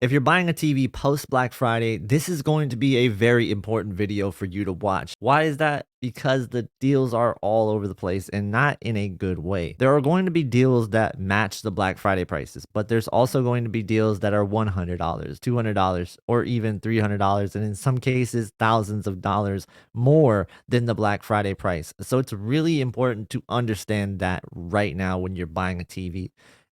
If you're buying a TV post Black Friday, this is going to be a very important video for you to watch. Why is that? Because the deals are all over the place and not in a good way. There are going to be deals that match the Black Friday prices, but there's also going to be deals that are $100, $200, or even $300, and in some cases, thousands of dollars more than the Black Friday price. So it's really important to understand that right now when you're buying a TV.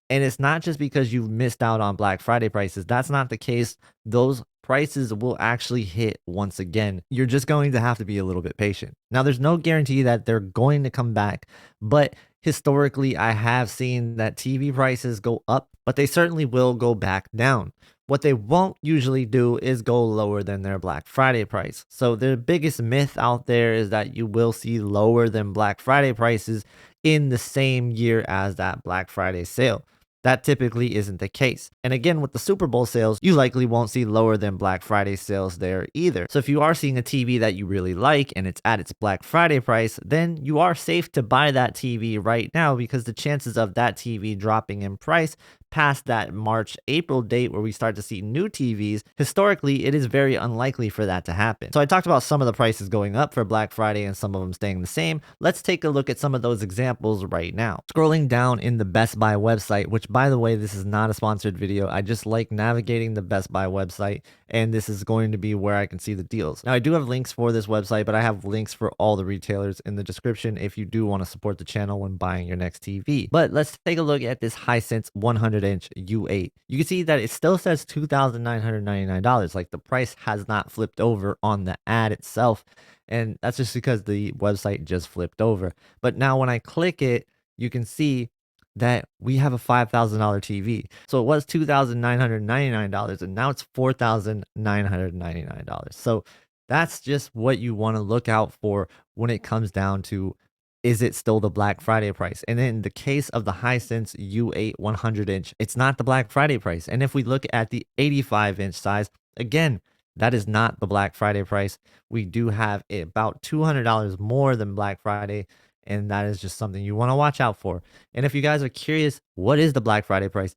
And it's not just because you've missed out on Black Friday prices. That's not the case. Those prices will actually hit once again. You're just going to have to be a little bit patient. Now, there's no guarantee that they're going to come back, but historically, I have seen that TV prices go up, but they certainly will go back down. What they won't usually do is go lower than their Black Friday price. So, the biggest myth out there is that you will see lower than Black Friday prices in the same year as that Black Friday sale. That typically isn't the case. And again, with the Super Bowl sales, you likely won't see lower than Black Friday sales there either. So if you are seeing a TV that you really like and it's at its Black Friday price, then you are safe to buy that TV right now because the chances of that TV dropping in price past that March, April date where we start to see new TVs, historically, it is very unlikely for that to happen. So I talked about some of the prices going up for Black Friday and some of them staying the same. Let's take a look at some of those examples right now. Scrolling down in the Best Buy website, which by the way, this is not a sponsored video. I just like navigating the Best Buy website, and this is going to be where I can see the deals. Now, I do have links for this website, but I have links for all the retailers in the description if you do want to support the channel when buying your next TV. But let's take a look at this Hisense 100-inch U8. You can see that it still says $2,999. Like the price has not flipped over on the ad itself. And that's just because the website just flipped over. But now when I click it, you can see that we have a $5,000 TV. So it was $2,999 and now it's $4,999. So that's just what you want to look out for when it comes down to, is it still the Black Friday price? And in the case of the Hisense U8 100-inch, it's not the Black Friday price. And if we look at the 85-inch size, again, that is not the Black Friday price. We do have it about $200 more than Black Friday, and that is just something you want to watch out for. And if you guys are curious, what is the Black Friday price?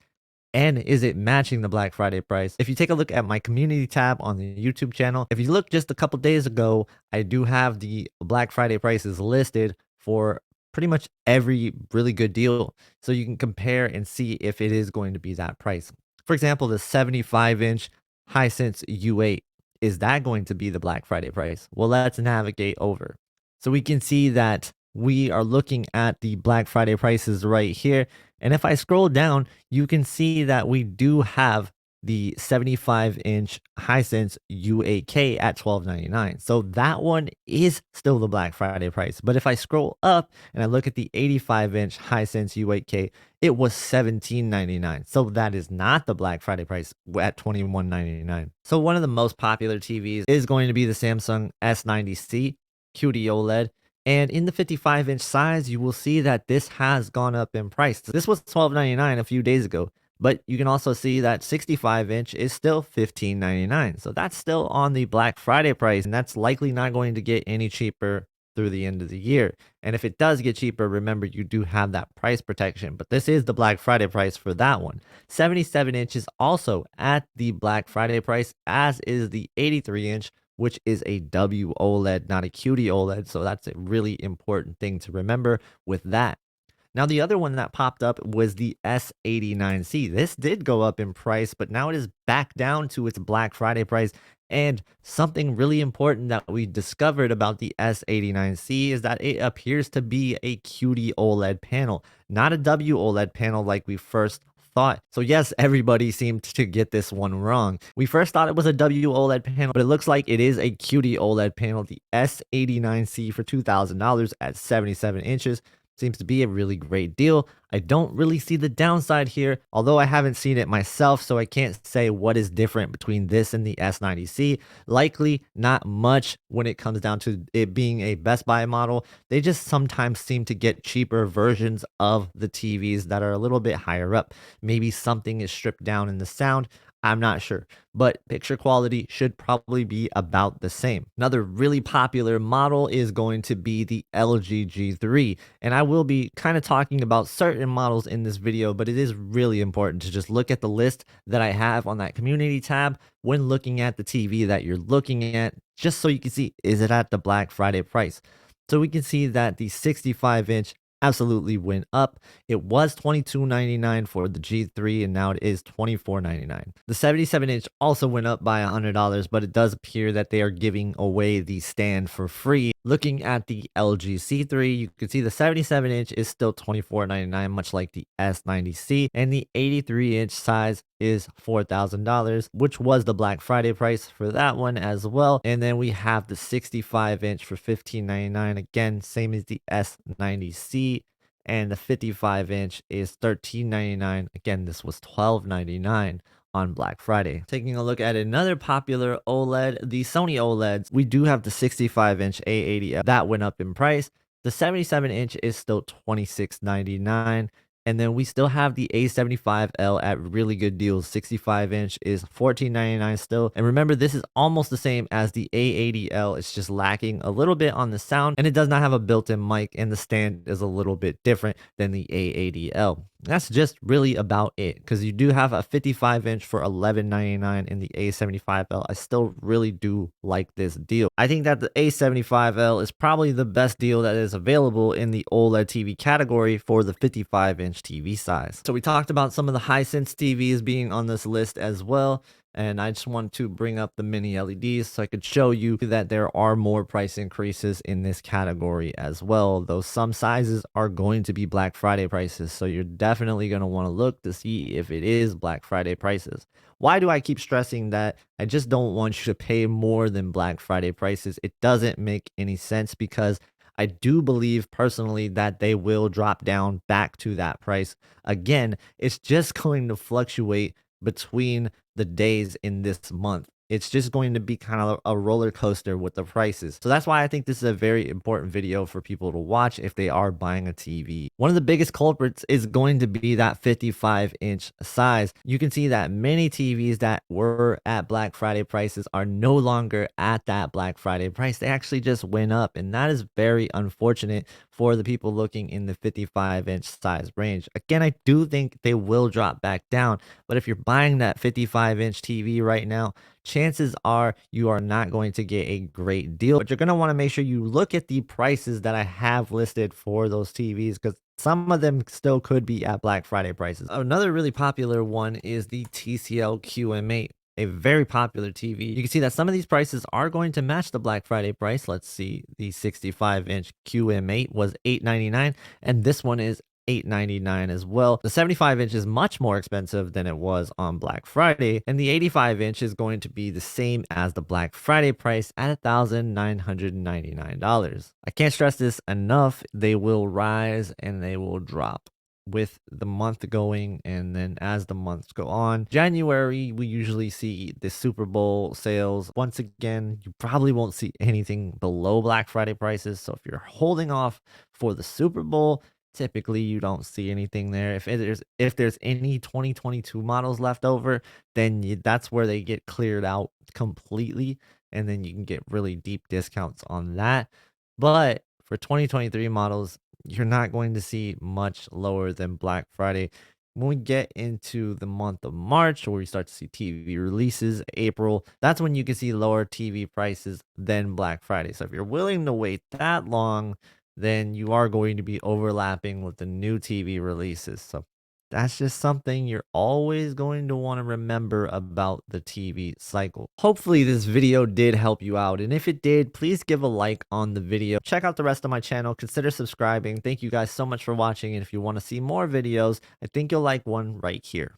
And is it matching the Black Friday price? If you take a look at my community tab on the YouTube channel, if you look just a couple days ago, I do have the Black Friday prices listed for pretty much every really good deal. So you can compare and see if it is going to be that price. For example, the 75-inch Hisense U8, is that going to be the Black Friday price? Well, let's navigate over. So we can see that we are looking at the Black Friday prices right here. And if I scroll down, you can see that we do have the 75-inch Hisense U8K at $12.99. So that one is still the Black Friday price. But if I scroll up and I look at the 85-inch Hisense U8K, it was $17.99. So that is not the Black Friday price at $21.99. So one of the most popular TVs is going to be the Samsung S90C QD OLED. And in the 55-inch size, you will see that this has gone up in price. This was $12.99 a few days ago, but you can also see that 65-inch is still $15.99. So that's still on the Black Friday price, and that's likely not going to get any cheaper through the end of the year. And if it does get cheaper, remember you do have that price protection, but this is the Black Friday price for that one. 77-inch is also at the Black Friday price, as is the 83-inch, which is a W OLED, not a QD OLED. So that's a really important thing to remember with that. Now, the other one that popped up was the S89C. This did go up in price, but now it is back down to its Black Friday price. And something really important that we discovered about the S89C is that it appears to be a QD OLED panel, not a W OLED panel like we first thought. So yes, everybody seemed to get this one wrong. We first thought it was a W OLED panel, but it looks like it is a QD OLED panel, the S89C for $2,000 at 77 inches. Seems to be a really great deal. I don't really see the downside here, although I haven't seen it myself, so I can't say what is different between this and the S90C. Likely not much when it comes down to it being a Best Buy model. They just sometimes seem to get cheaper versions of the TVs that are a little bit higher up. Maybe something is stripped down in the sound. I'm not sure, but picture quality should probably be about the same. Another really popular model is going to be the LG G3, and I will be kind of talking about certain models in this video, but it is really important to just look at the list that I have on that community tab when looking at the TV that you're looking at, just so you can see, is it at the Black Friday price? So we can see that the 65-inch absolutely went up. It was $22.99 for the G3 and now it is $24.99. The 77-inch also went up by $100, but it does appear that they are giving away the stand for free. Looking at the LG C3, you can see the 77-inch is still $24.99, much like the S90C, and the 83-inch size is $4,000, which was the Black Friday price for that one as well. And then we have the 65-inch for $15.99, again, same as the S90C. And the 55-inch is $13.99. Again, this was $12.99 on Black Friday. Taking a look at another popular OLED, the Sony OLEDs, we do have the 65-inch A80 that went up in price. The 77-inch is still $26.99. And then we still have the A75L at really good deals. 65-inch is $14.99 still. And remember, this is almost the same as the A80L. It's just lacking a little bit on the sound, and it does not have a built-in mic, and the stand is a little bit different than the A80L. That's just really about it, because you do have a 55-inch for $11.99 in the A75L. I still really do like this deal. I think that the A75L is probably the best deal that is available in the OLED TV category for the 55-inch TV size. So we talked about some of the Hisense TVs being on this list as well. And I just want to bring up the mini LEDs so I could show you that there are more price increases in this category as well. Though some sizes are going to be Black Friday prices. So you're definitely going to want to look to see if it is Black Friday prices. Why do I keep stressing that? I just don't want you to pay more than Black Friday prices. It doesn't make any sense, because I do believe personally that they will drop down back to that price. Again, it's just going to fluctuate between the days in this month. It's just going to be kind of a roller coaster with the prices. So that's why I think this is a very important video for people to watch if they are buying a TV. One of the biggest culprits is going to be that 55-inch size. You can see that many TVs that were at Black Friday prices are no longer at that Black Friday price. They actually just went up, and that is very unfortunate for the people looking in the 55-inch size range. Again, I do think they will drop back down, but if you're buying that 55-inch TV right now, chances are you are not going to get a great deal. But you're going to want to make sure you look at the prices that I have listed for those TVs, because some of them still could be at Black Friday prices. Another really popular one is the TCL QM8. A very popular TV. You can see that some of these prices are going to match the Black Friday price. Let's see, the 65-inch QM8 was $8.99, and this one is $8.99 as well. The 75-inch is much more expensive than it was on Black Friday, and the 85-inch is going to be the same as the Black Friday price at $1,999. I can't stress this enough. They will rise and they will drop with the month going, and then as the months go on. January, we usually see the Super Bowl sales. Once again, you probably won't see anything below Black Friday prices. So if you're holding off for the Super Bowl, typically you don't see anything there. If there's any 2022 models left over, then that's where they get cleared out completely, and then you can get really deep discounts on that. But for 2023 models, you're not going to see much lower than Black Friday. When we get into the month of March, where we start to see TV releases, April, that's when you can see lower TV prices than Black Friday. So if you're willing to wait that long, then you are going to be overlapping with the new TV releases. So that's just something you're always going to want to remember about the TV cycle. Hopefully this video did help you out, and if it did, please give a like on the video. Check out the rest of my channel, consider subscribing. Thank you guys so much for watching, and if you want to see more videos, I think you'll like one right here.